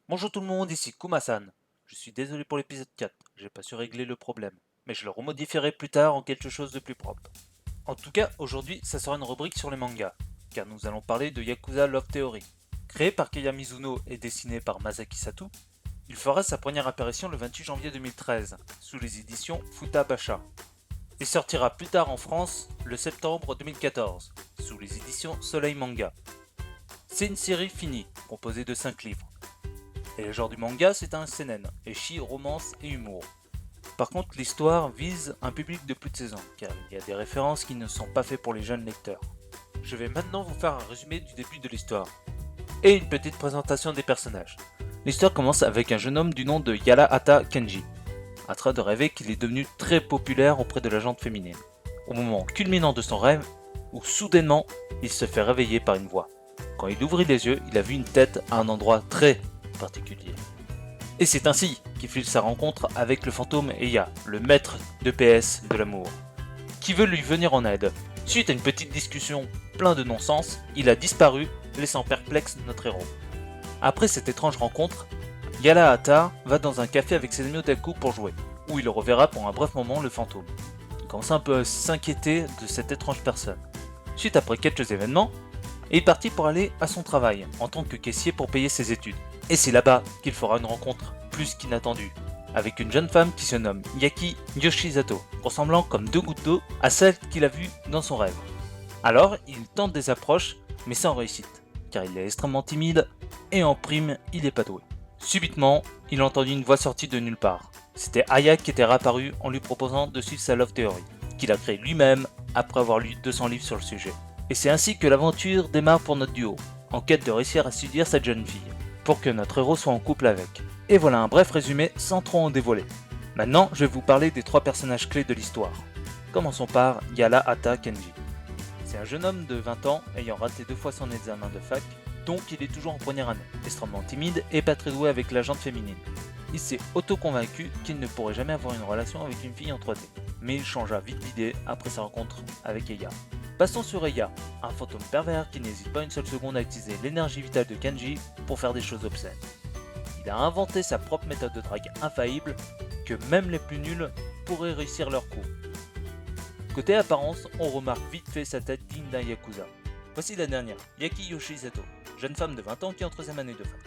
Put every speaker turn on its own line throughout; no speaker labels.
Bonjour tout le monde, ici Kuma-san. Je suis désolé pour l'épisode 4, j'ai pas su régler le problème, mais je le remodifierai plus tard en quelque chose de plus propre. En tout cas, aujourd'hui, ça sera une rubrique sur les mangas, car nous allons parler de Yakuza Love Theory. Créé par Keiya Mizuno et dessiné par Masaki Sato, il fera sa première apparition le 28 janvier 2013, sous les éditions Futabasha, et sortira plus tard en France le septembre 2014, sous les éditions Soleil Manga. C'est une série finie, composée de 5 livres. Et le genre du manga, c'est un seinen, ecchi, romance et humour. Par contre, l'histoire vise un public de plus de 16 ans, car il y a des références qui ne sont pas faites pour les jeunes lecteurs. Je vais maintenant vous faire un résumé du début de l'histoire, et une petite présentation des personnages. L'histoire commence avec un jeune homme du nom de Yarahata Kenji, en train de rêver qu'il est devenu très populaire auprès de la gente féminine. Au moment culminant de son rêve, où soudainement, il se fait réveiller par une voix. Quand il ouvrit les yeux, il a vu une tête à un endroit très particulier. Et c'est ainsi qu'il fit sa rencontre avec le fantôme Eya, le maître de PS de l'amour, qui veut lui venir en aide. Suite à une petite discussion plein de non-sens, il a disparu, laissant perplexe notre héros. Après cette étrange rencontre, Yarahata va dans un café avec ses amis otaku pour jouer, où il reverra pour un bref moment le fantôme. Il commence un peu à s'inquiéter de cette étrange personne. Suite après quelques événements, il est parti pour aller à son travail, en tant que caissier pour payer ses études. Et c'est là-bas qu'il fera une rencontre plus qu'inattendue, avec une jeune femme qui se nomme Yaki Yoshizato, ressemblant comme deux gouttes d'eau à celle qu'il a vue dans son rêve. Alors, il tente des approches, mais sans réussite, car il est extrêmement timide, et en prime, il est pas doué. Subitement, il entendit une voix sortie de nulle part. C'était Aya qui était réapparue en lui proposant de suivre sa Love Theory, qu'il a créée lui-même après avoir lu 200 livres sur le sujet. Et c'est ainsi que l'aventure démarre pour notre duo, en quête de réussir à séduire cette jeune fille, pour que notre héros soit en couple avec. Et voilà un bref résumé sans trop en dévoiler. Maintenant, je vais vous parler des 3 personnages clés de l'histoire. Commençons par Yarahata Kenji. C'est un jeune homme de 20 ans ayant raté 2 fois son examen de fac, donc il est toujours en première année, extrêmement timide et pas très doué avec la gente féminine. Il s'est auto-convaincu qu'il ne pourrait jamais avoir une relation avec une fille en 3D, mais il changea vite d'idée après sa rencontre avec Eya. Passons sur Eya, un fantôme pervers qui n'hésite pas une seule seconde à utiliser l'énergie vitale de Kenji pour faire des choses obscènes. Il a inventé sa propre méthode de drague infaillible que même les plus nuls pourraient réussir leur coup. Côté apparence, on remarque vite fait sa tête digne d'un Yakuza. Voici la dernière, Yaki Yoshizato, jeune femme de 20 ans qui est en 3ème année de fac.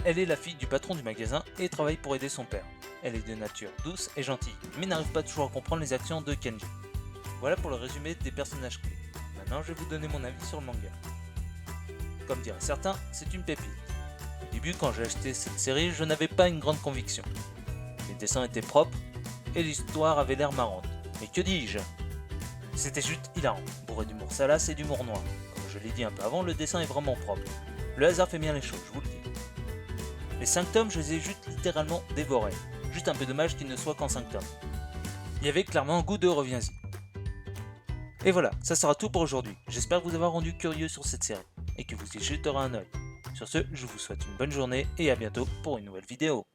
Elle est la fille du patron du magasin et travaille pour aider son père. Elle est de nature douce et gentille, mais n'arrive pas toujours à comprendre les actions de Kenji. Voilà pour le résumé des personnages clés. Maintenant, je vais vous donner mon avis sur le manga. Comme diraient certains, c'est une pépite. Au début, quand j'ai acheté cette série, je n'avais pas une grande conviction. Les dessins étaient propres et l'histoire avait l'air marrante. Mais que dis-je? C'était juste hilarant, bourré d'humour salace et d'humour noir. Comme je l'ai dit un peu avant, le dessin est vraiment propre. Le hasard fait bien les choses, je vous le dis. Les 5 tomes, je les ai juste littéralement dévorés. Juste un peu dommage qu'il ne soit qu'en 5 tomes. Il y avait clairement un goût de reviens-y. Et voilà, ça sera tout pour aujourd'hui. J'espère vous avoir rendu curieux sur cette série et que vous y jeterez un œil. Sur ce, je vous souhaite une bonne journée et à bientôt pour une nouvelle vidéo.